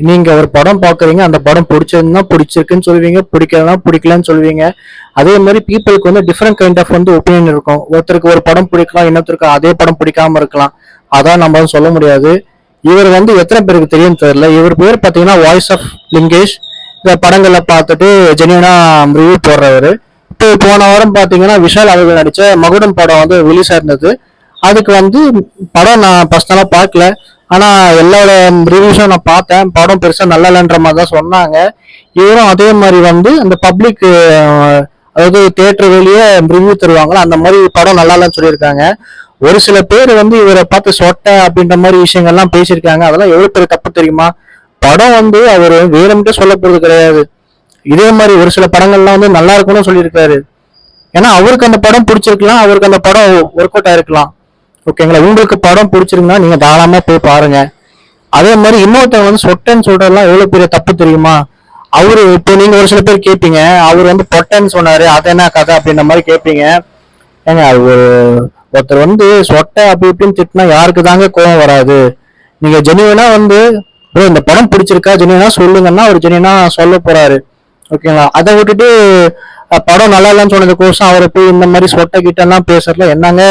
நீங்க ஒரு படம் பாக்குறீங்க, அந்த படம் பிடிச்சிருந்தா பிடிச்சிருக்குன்னு சொல்லுவீங்க, பிடிக்கலன்னா பிடிக்கலன்னு சொல்லுவீங்க. அதே மாதிரி பீப்புளுக்கு வந்து டிஃப்ரெண்ட் கைண்ட் ஆஃப் வந்து ஒப்பீனியன் இருக்கும். ஒருத்தருக்கு ஒரு படம் பிடிக்கலாம், இன்னொருத்தருக்கு அதே படம் பிடிக்காம இருக்கலாம். அதான் நம்ம சொல்ல முடியாது. இவர் வந்து எத்தனை பேருக்கு தெரியும் தெரியல. இவர் பேர் பாத்தீங்கன்னா வாய்ஸ் ஆஃப் லிங்கேஷ். இந்த படங்களை பார்த்துட்டு ஜெனியூனா ரிவ்யூ போடுறவரு. இப்போ போன வாரம் பாத்தீங்கன்னா விஷால் அவர்கள் நடிச்ச மகுடம் படம் வந்து ரிலீஸ் ஆயிருந்தது. அதுக்கு வந்து படம் நான் பர்சனலா பார்க்கல. ஆனா எல்லாரோட ரிவ்யூஸும் நான் பார்த்தேன். படம் பெருசா நல்லா இல்லைன்ற மாதிரி தான் சொன்னாங்க. இவரும் அதே மாதிரி வந்து அந்த பப்ளிக், அதாவது தியேட்டர் வெளியே ரிவ்யூ தருவாங்களா, அந்த மாதிரி படம் நல்லா இல்லைன்னு சொல்லியிருக்காங்க. ஒரு சில பேர் வந்து இவரை பார்த்து சொட்ட அப்படின்ற மாதிரி விஷயங்கள்லாம் பேசியிருக்காங்க. அதெல்லாம் எவ்வளவு பெரிய தப்பு தெரியுமா? படம் வந்து அவர் வேணும்ட்டே சொல்ல போறது கிடையாது. இதே மாதிரி ஒரு சில படங்கள்லாம் வந்து நல்லா இருக்கும்னு சொல்லியிருக்காரு. ஏன்னா அவருக்கு அந்த படம் பிடிச்சிருக்கலாம், அவருக்கு அந்த படம் ஒர்க் அவுட் ஆயிருக்கலாம். ஓகேங்களா? உங்களுக்கு படம் பிடிச்சிருந்தா நீங்க தாராளமா போய் பாருங்க. அதே மாதிரி இன்னொருத்தவங்க வந்து சொட்டன்னு சொல்றதெல்லாம் எவ்வளவு பெரிய தப்பு தெரியுமா? அவரு இப்போ நீங்க ஒரு சில பேர் கேட்பீங்க, அவர் வந்து பொட்டன்னு சொன்னாரு, அது என்ன கதை அப்படின்ற மாதிரி கேட்பீங்க. ஏங்க அது ஒருத்தர் வந்து சொட்ட அப்படி இப்படின்னு திட்டினா யாருக்கு தாங்க கோவம் வராது? நீங்க ஜெனியூனா வந்து bro இந்த படம் பிடிச்சிருக்கா ஜெனியூனா சொல்லுங்கன்னா அவர் ஜெனியூனா சொல்ல போறாரு. ஓகேங்களா? அதை விட்டுட்டு படம் நல்லா இல்லைன்னு சொன்னதுக்கோசம் அவரை போய் இந்த மாதிரி சொட்ட கிட்டலாம் பேசுறதுல என்னங்க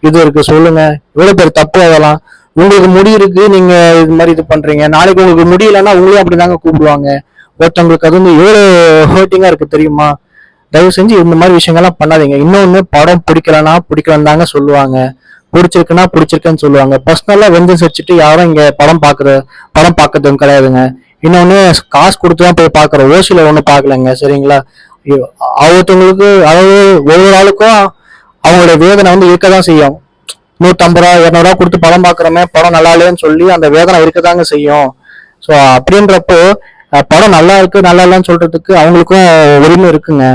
இது இருக்கு சொல்லுங்க? எவ்வளவு பேர் தப்பு அதெல்லாம். உங்களுக்கு முடி இருக்கு, நீங்க இது மாதிரி இது பண்றீங்க. நாளைக்கு உங்களுக்கு முடியலன்னா உங்களையும் அப்படிதாங்க கூப்பிடுவாங்க. ஒருத்தவங்களுக்கு அது வந்து எவ்வளவு ஹர்ட்டிங்கா இருக்கு தெரியுமா? தயவு செஞ்சு இந்த மாதிரி விஷயங்கள்லாம் பண்ணாதீங்க. இன்னொன்னு, படம் பிடிக்கலன்னா பிடிக்கலன்னு தாங்க சொல்லுவாங்க, பிடிச்சிருக்குன்னா பிடிச்சிருக்குன்னு சொல்லுவாங்க. பர்சனலா வெஞ்சன்ஸ் வச்சுட்டு யாரும் இங்க படம் பார்க்கறதும் கிடையாதுங்க. இன்னொன்னு, காசு கொடுத்துதான் போய் பாக்குறோம், ஓசில ஒண்ணும் பாக்கலங்க. சரிங்களா? ஒருத்தவங்களுக்கு, அதாவது ஒவ்வொரு ஆளுக்கும் அவங்களோட வேதனை வந்து இருக்கதான் செய்யும். 150 ரூபா 200 ரூபா கொடுத்து படம் பாக்குறோமே, படம் நல்லா இல்லைன்னு சொல்லி அந்த வேதனை இருக்கதாங்க செய்யும். ஸோ அப்படின்றப்போ படம் நல்லா இருக்கு நல்லா இல்லைன்னு சொல்றதுக்கு அவங்களுக்கும் உரிமை இருக்குங்க.